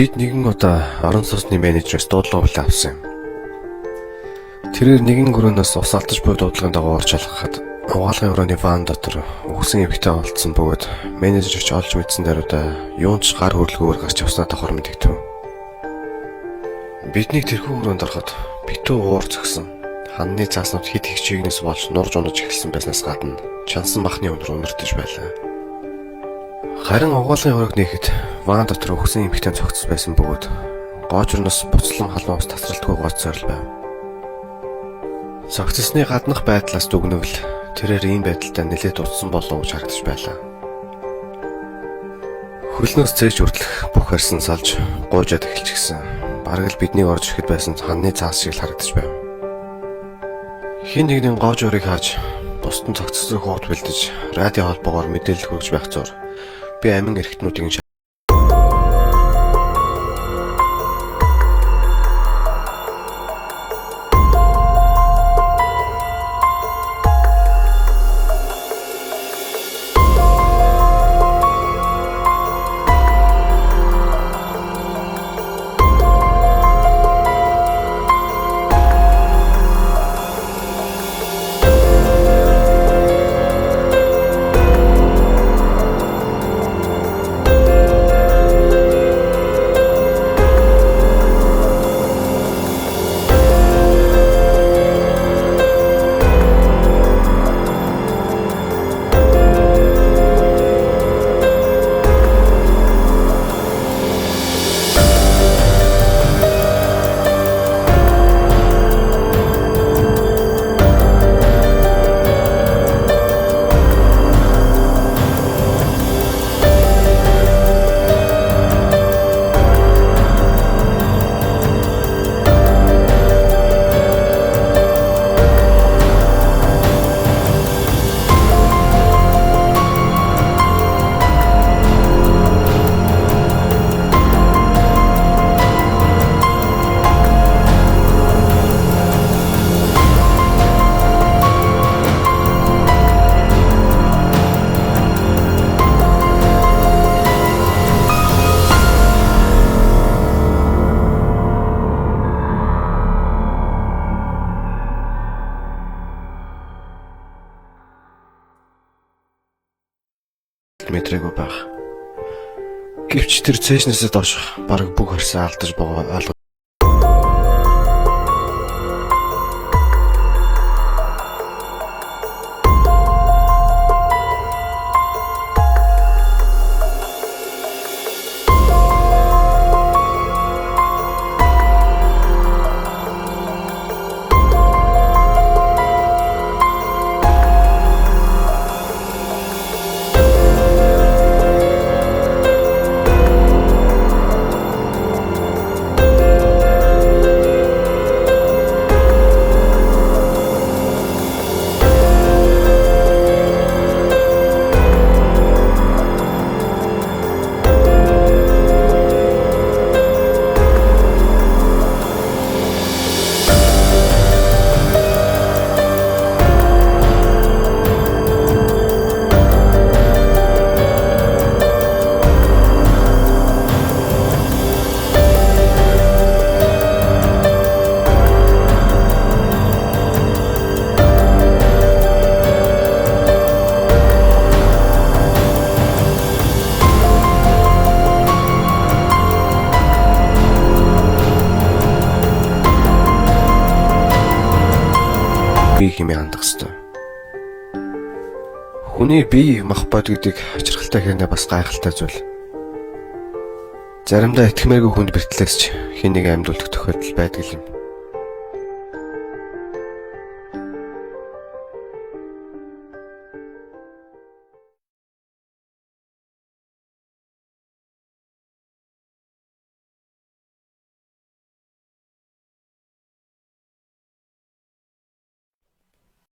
Бид нэгэн удаа орон сууцны менежерээс дуудлага хүлээн авсан юм. Тэрээр нэгэн өрөөнөөс ус алдаж буй дуудлагын дагуу орж алхахад угаалгын өрөөний ван дотор үхсэн эмэгтэй олдсон бөгөөд менежерч олж мэдсэн даруйдаа юунч гар хөрлгөөр гарч явснаа давхар мэдэгдэв. Бидний тэрхүү өрөөнд ороход битүү уур зөксөн. Ханны цааснууд хит их чигнээс болж нурж унаж эхэлсэн байснаас гадна чансан махны өндөр өнөртөж байлаа. Харин угаалгын өрөөг нээхэд ван дотор үхсэн эмэгтэй цогцсон байсан бөгөөд гоожрноос буцлан халуун ус тасралтгүй гоц сорил байв. Цогцсны гаднах байдлаас дүгнэвэл тэрээр ийм байдалтай нэлээд утсан болов гэж харагдаж байлаа. Хөлнөөс цээж үрдлэх бүх харсан салж гуйжаад эхэлчихсэн. Бараг л бидний орж ирэхэд байсан ханны цаас шиг л харагдаж байв. Хин нэгний гоож өрийг харж бусдын цогцсон хөвд бэлдэж радио холбоогоор мэдээлэл хүргэж байх зур би амин эрхтнүүдийн мэдрээгүй байх. Гэвч тэр цээжнээсээ доош бараг бүх харсаа алдаж байгаа. Хэмээн хандах ёстой. Хүний бие мах бод гэдэг хачирхалтай хэрнээ бас гайхалтай зүйл. Заримдаа итгэмээргүй хүнд бэртлээс ч хэн нэг амьд үлдэх тохиолдол байдаг юм.